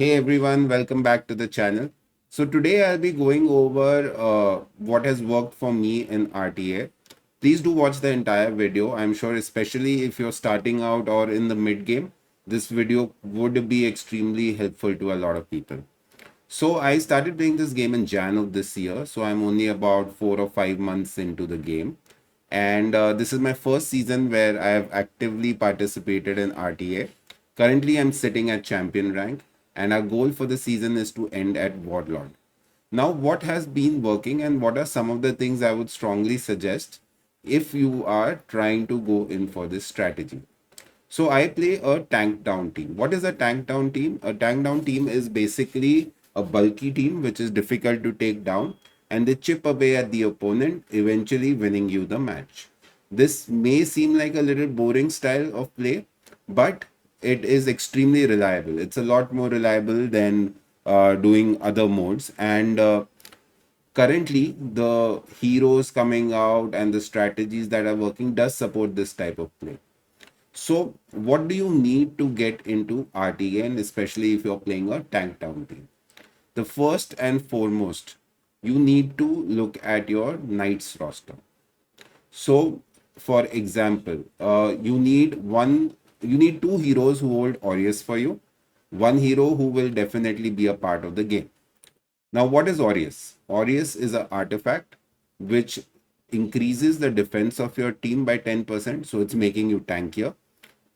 Hey everyone, welcome back to the channel. So today I'll be going over what has worked for me in RTA. Please do watch the entire video. I'm sure especially if you're starting out or in the mid game, this video would be extremely helpful to a lot of people. So I started playing this game in Jan of this year. So I'm only about 4 or 5 months into the game. And this is my first season where I have actively participated in RTA. Currently, I'm sitting at champion rank, and our goal for the season is to end at Warlord. Now, what has been working, and what are some of the things I would strongly suggest if you are trying to go in for this strategy? So I play a tank down team. What is a tank down team? A tank down team is basically a bulky team which is difficult to take down, and they chip away at the opponent, eventually winning you the match. This may seem like a little boring style of play, but it is extremely reliable. It's a lot more reliable than doing other modes. And currently, the heroes coming out and the strategies that are working does support this type of play. So, what do you need to get into RTA, and especially if you're playing a tank down team? The first and foremost, you need to look at your knights roster. So, for example, you need two heroes who hold Aureus for you, one hero who will definitely be a part of the game. Now, what is Aureus? Aureus is an artifact which increases the defense of your team by 10%, so it's making you tankier.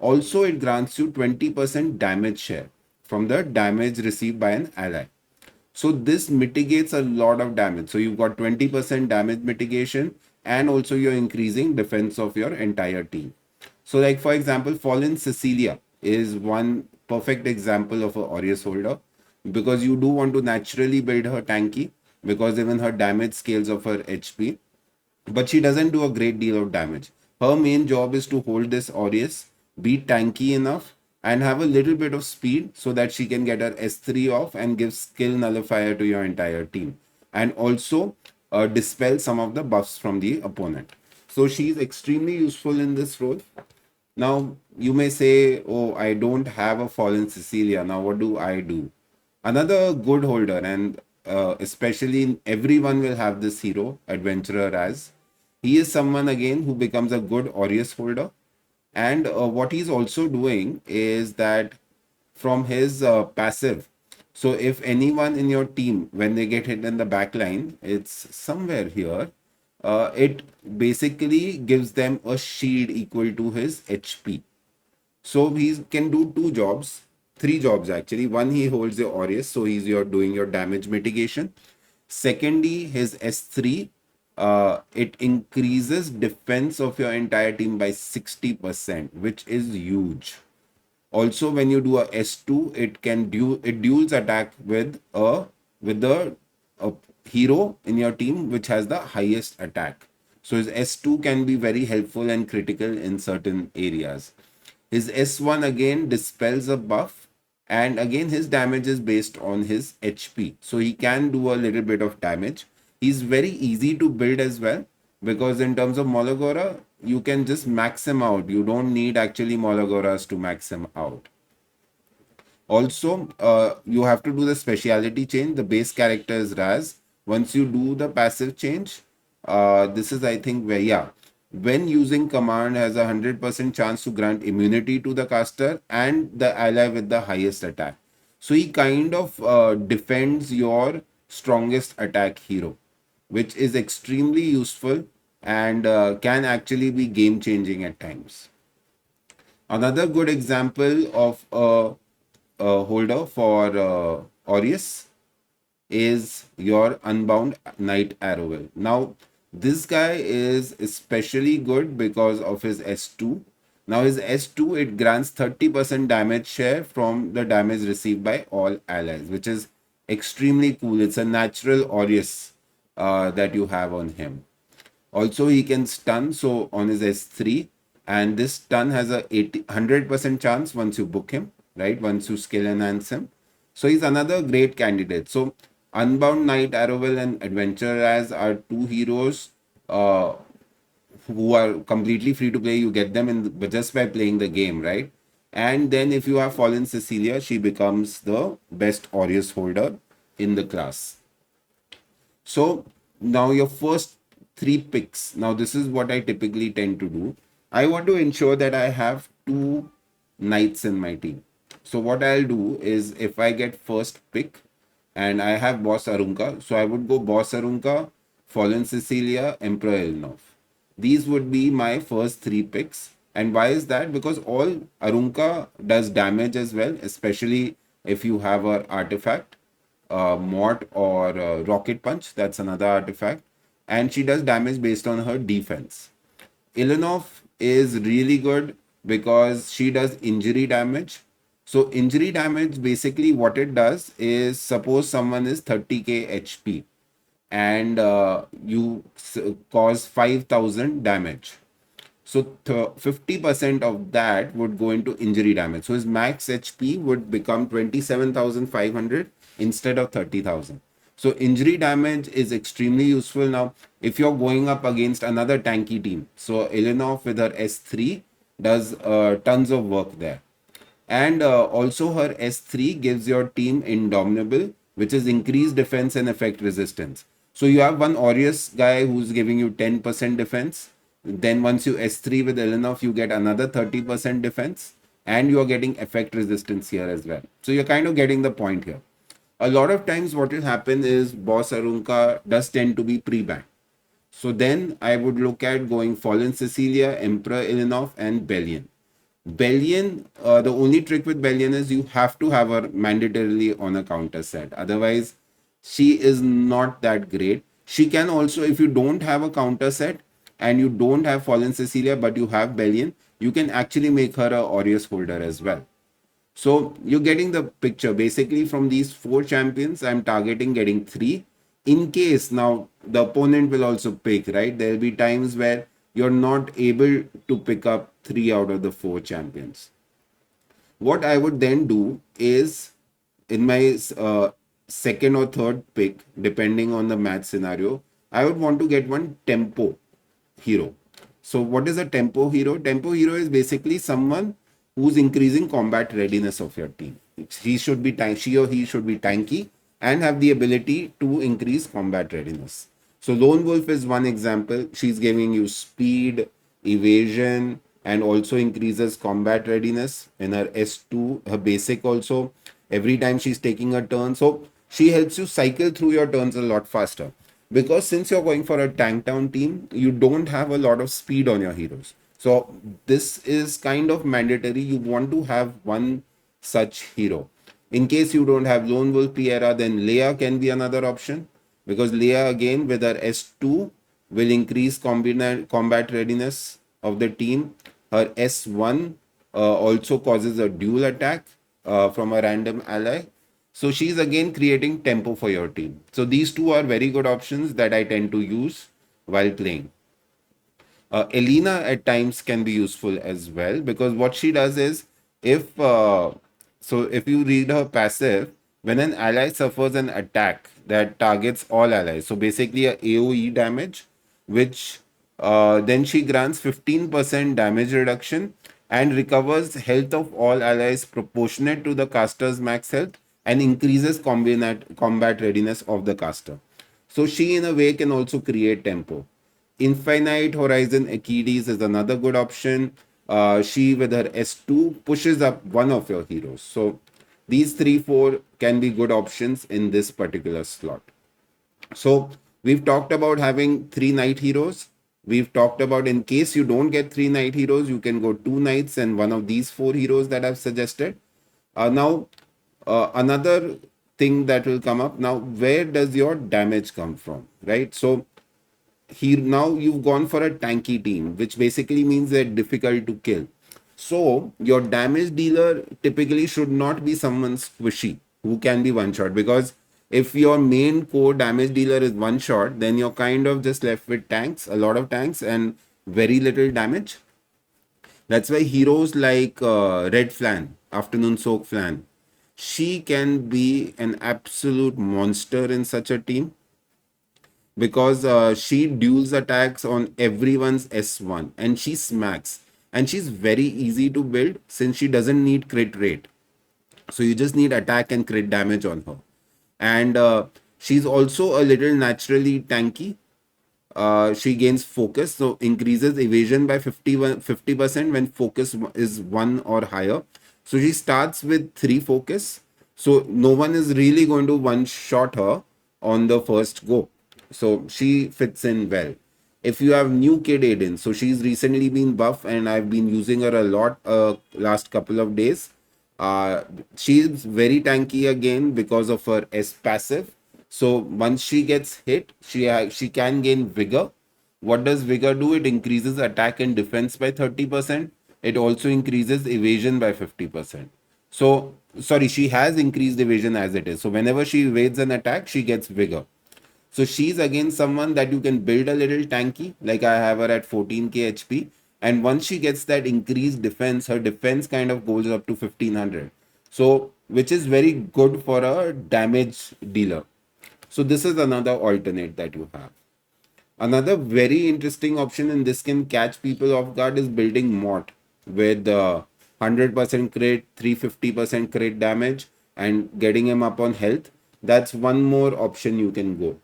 Also, it grants you 20% damage share from the damage received by an ally. So this mitigates a lot of damage. So you've got 20% damage mitigation, and also you're increasing defense of your entire team. So like for example, Fallen Cecilia is one perfect example of a Aureus holder, because you do want to naturally build her tanky, because even her damage scales of her HP, but she doesn't do a great deal of damage. Her main job is to hold this Aureus, be tanky enough, and have a little bit of speed so that she can get her S3 off and give skill nullifier to your entire team. And also dispel some of the buffs from the opponent. So she's extremely useful in this role. Now, you may say, oh, I don't have a Fallen Cecilia. Now, what do I do? Another good holder, and especially everyone will have this hero, Adventurer, as he is someone again who becomes a good Aureus holder. And what he's also doing is that from his passive, so if anyone in your team, when they get hit in the back line, it's somewhere here, it basically gives them a shield equal to his HP. So he can do two jobs, three jobs actually. One, he holds your Aureus, so he's your doing your damage mitigation. Secondly, his S3, it increases defense of your entire team by 60%, which is huge. Also, when you do a S2, it duels attack with a hero in your team which has the highest attack. So his S2 can be very helpful and critical in certain areas. His S1 again dispels a buff, and again his damage is based on his HP. So he can do a little bit of damage. He's very easy to build as well, because in terms of Molagora, you can just max him out. You don't need actually Molagoras to max him out. Also, you have to do the speciality change. The base character is Raz. Once you do the passive change, this is I think where, yeah, when using command has a 100% chance to grant immunity to the caster and the ally with the highest attack. So he kind of defends your strongest attack hero, which is extremely useful and can actually be game changing at times. Another good example of a holder for Aureus is your Unbound Knight Arrowell. Now, this guy is especially good because of his S2. Now, his S2, it grants 30% damage share from the damage received by all allies, which is extremely cool. It's a natural Aureus that you have on him. Also, he can stun, so on his S3, and this stun has a 100% chance once you book him, right? Once you skill enhance him. So he's another great candidate. So Unbound Knight, Arrowell, and Adventure as are two heroes who are completely free to play. You get them in just by playing the game, right? And then if you have fallen Cecilia, she becomes the best Aureus holder in the class. So now your first three picks. Now this is what I typically tend to do. I want to ensure that I have two knights in my team. So what I'll do is if I get first pick and I have Boss Arunka, so I would go Boss Arunka, Fallen Cecilia, Emperor Ilnov. These would be my first three picks. And why is that? Because all Arunka does damage as well, especially if you have an artifact, Mort or Rocket Punch. That's another artifact. And she does damage based on her defense. Ilanov is really good because she does injury damage. So injury damage, basically what it does is, suppose someone is 30k HP and you cause 5000 damage. So 50% of that would go into injury damage. So his max HP would become 27,500 instead of 30,000. So injury damage is extremely useful now if you're going up against another tanky team. So Ilinov with her S3 does tons of work there. And also her S3 gives your team Indomitable, which is increased defense and effect resistance. So you have one Aureus guy who's giving you 10% defense. Then once you S3 with Elenov, you get another 30% defense. And you're getting effect resistance here as well. So you're kind of getting the point here. A lot of times what will happen is Boss Arunka does tend to be pre-banned. So then I would look at going Fallen Cecilia, Emperor Ilinov, and Bellion. Bellion, the only trick with Bellion is you have to have her mandatorily on a counter set. Otherwise, she is not that great. She can also, if you don't have a counter set and you don't have Fallen Cecilia, but you have Bellion, you can actually make her a Aureus holder as well. So you're getting the picture. Basically, from these four champions, I'm targeting getting three. In case now the opponent will also pick, right? There'll be times where you're not able to pick up three out of the four champions. What I would then do is in my second or third pick, depending on the match scenario, I would want to get one tempo hero. So, what is a tempo hero? Tempo hero is basically someone who's increasing combat readiness of your team. He should be she or he should be tanky and have the ability to increase combat readiness. So, Lone Wolf is one example. She's giving you speed, evasion, and also increases combat readiness in her S2, her basic also. Every time she's taking a turn. So, she helps you cycle through your turns a lot faster because since you're going for a tank down team, you don't have a lot of speed on your heroes. So this is kind of mandatory. You want to have one such hero. In case you don't have Lone Wolf Piera, then Leia can be another option because Leia again with her S2 will increase combat readiness of the team. Her S1 also causes a dual attack from a random ally. So she's again creating tempo for your team. So these two are very good options that I tend to use while playing. Elena at times can be useful as well because what she does is if you read her passive, when an ally suffers an attack that targets all allies, so basically a AoE damage, which then she grants 15% damage reduction and recovers health of all allies proportionate to the caster's max health and increases combat readiness of the caster. So she in a way can also create tempo. Infinite Horizon Achilles is another good option. She with her S2 pushes up one of your heroes. So these 3, 4 can be good options in this particular slot. So we've talked about having 3 knight heroes. We've talked about in case you don't get 3 knight heroes, you can go 2 knights and one of these 4 heroes that I've suggested. Now, another thing that will come up now, where does your damage come from, right? So here now you've gone for a tanky team, which basically means they're difficult to kill. So your damage dealer typically should not be someone squishy who can be one shot because if your main core damage dealer is one shot, then you're kind of just left with tanks, a lot of tanks, and very little damage. That's why heroes like Red Flan, Afternoon Soak Flan, she can be an absolute monster in such a team because she duels attacks on everyone's S1 and she smacks. and she's very easy to build since she doesn't need crit rate. So you just need attack and crit damage on her. And she's also a little naturally tanky. She gains focus, so increases evasion by 50% when focus is 1 or higher. So she starts with 3 focus. So no one is really going to one shot her on the first go. So she fits in well. If you have new kid Aiden, so she's recently been buff and I've been using her a lot last couple of days. Uh, she's very tanky again because of her S passive. So once she gets hit, she can gain vigor. What does vigor do? It increases attack and defense by 30%. It also increases evasion by 50%. So sorry, she has increased evasion as it is. So whenever she evades an attack, she gets vigor. So she's again someone that you can build a little tanky, like I have her at 14k HP. And once she gets that increased defense, her defense kind of goes up to 1500. So, which is very good for a damage dealer. So, this is another alternate that you have. Another very interesting option, and this can catch people off guard, is building Mort with 100% crit, 350% crit damage, and getting him up on health. That's one more option you can go.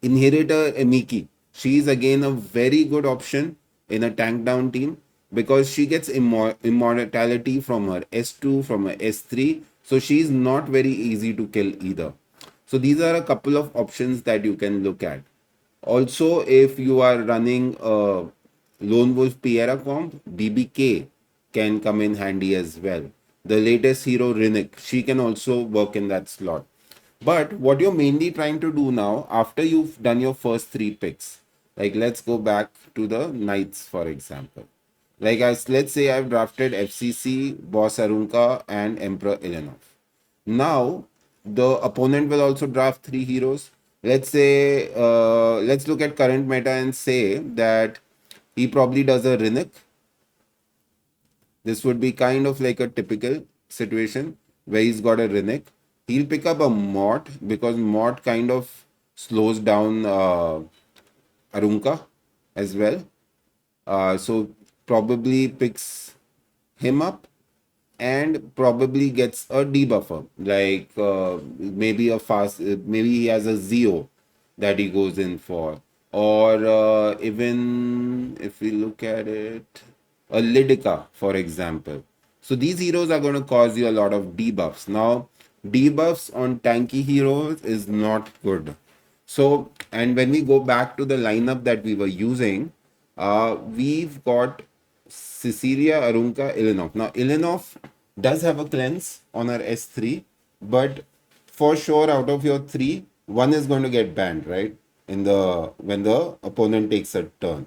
Inheritor Emiki. She is again a very good option in a tank down team because she gets immortality from her S2, from her S3. So she is not very easy to kill either. So these are a couple of options that you can look at. Also, if you are running a Lone Wolf Piera comp, BBK can come in handy as well. The latest hero Rinnik, she can also work in that slot. But what you're mainly trying to do now, after you've done your first 3 picks, like let's go back to the Knights, for example. Like let's say I've drafted FCC, Boss Arunka, and Emperor Ilinov. Now the opponent will also draft 3 heroes. Let's say, let's look at current meta and say that he probably does a Rinnik. This would be kind of like a typical situation where he's got a Rinnik. He'll pick up a Mort because Mort kind of slows down Arunka as well. So probably picks him up and probably gets a debuffer, like maybe a fast, maybe he has a Zeo that he goes in for, or even if we look at it, a Lidica, for example. So these heroes are going to cause you a lot of debuffs. Now, debuffs on tanky heroes is not good. So, and when we go back to the lineup that we were using, we've got Cecilia, Arunka, Ilinov. Now, Ilinov does have a cleanse on her S3, but for sure, out of your 3, one is going to get banned, right? In the when the opponent takes a turn.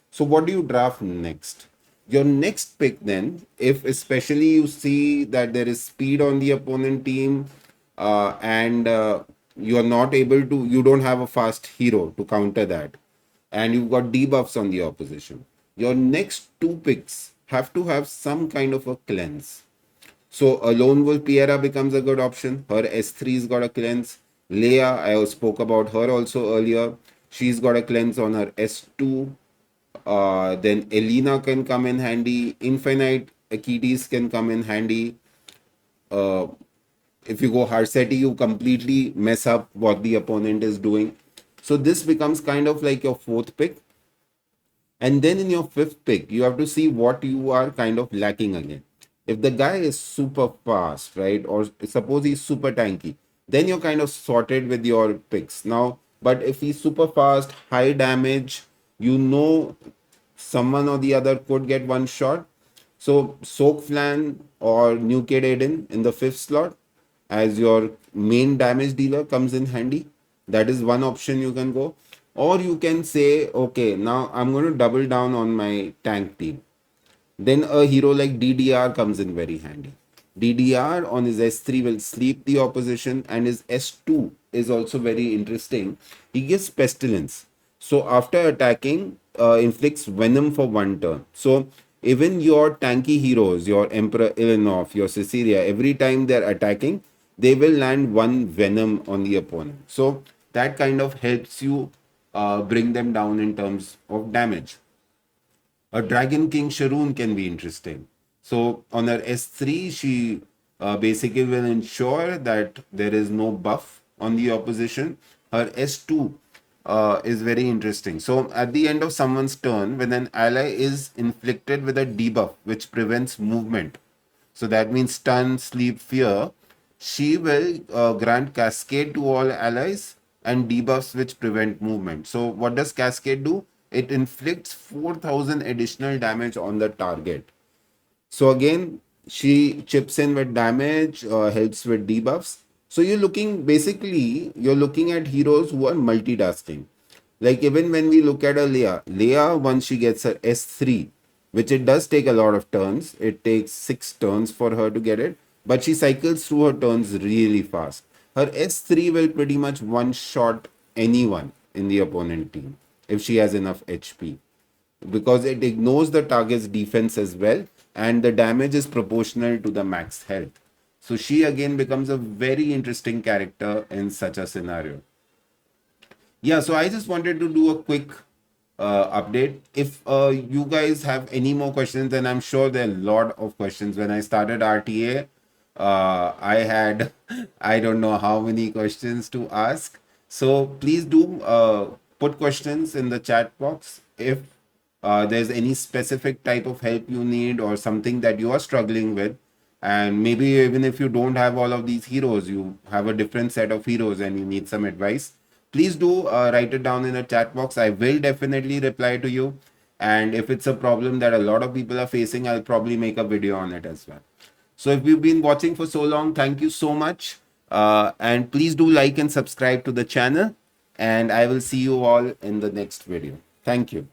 So, what do you draft next? Your next pick, then, if especially you see that there is speed on the opponent team, and you are not able to, you don't have a fast hero to counter that, and you've got debuffs on the opposition. Your next 2 picks have to have some kind of a cleanse. So a Lone Wolf Piera becomes a good option. Her S3's got a cleanse. Leia, I spoke about her also earlier. She's got a cleanse on her S2. Then Elena can come in handy. Infinite Achilles can come in handy. Uh, if you go Harsetti, you completely mess up what the opponent is doing. So this becomes kind of like your 4th pick. And then in your 5th pick, you have to see what you are kind of lacking again. If the guy is super fast, right, or suppose he's super tanky, then you're kind of sorted with your picks. Now, but if he's super fast, high damage, someone or the other could get one shot. So Soak Flan or New Kid Aiden in the 5th slot as your main damage dealer comes in handy. That is one option you can go. Or you can say, okay, now I'm going to double down on my tank team. Then a hero like DDR comes in very handy. DDR on his S3 will sleep the opposition, and his S2 is also very interesting. He gives Pestilence. So after attacking, inflicts venom for 1 turn. So even your tanky heroes, your Emperor Ilinov, your Cecilia, every time they're attacking, they will land 1 venom on the opponent. So that kind of helps you bring them down in terms of damage. A Dragon King Sharoon can be interesting. So on her S3, she basically will ensure that there is no buff on the opposition. Her S2 is very interesting. So at the end of someone's turn, when an ally is inflicted with a debuff which prevents movement, so that means stun, sleep, fear, she will grant cascade to all allies and debuffs which prevent movement. So what does cascade do? It inflicts 4,000 additional damage on the target. So again, she chips in with damage, helps with debuffs. So you're looking at heroes who are multitasking. Like even when we look at a Leia, once she gets her S3, which it does take a lot of turns, it takes 6 turns for her to get it, but she cycles through her turns really fast. Her S3 will pretty much one shot anyone in the opponent team if she has enough HP, because it ignores the target's defense as well, and the damage is proportional to the max health. So she again becomes a very interesting character in such a scenario. Yeah, so I just wanted to do a quick update. If you guys have any more questions, and I'm sure there are a lot of questions. When I started RTA, I had I don't know how many questions to ask. So please do put questions in the chat box if there's any specific type of help you need or something that you are struggling with. And maybe even if you don't have all of these heroes, you have a different set of heroes and you need some advice, please do write it down in the chat box. I will definitely reply to you. And if it's a problem that a lot of people are facing, I'll probably make a video on it as well. So if you've been watching for so long, thank you so much. And please do like and subscribe to the channel. And I will see you all in the next video. Thank you.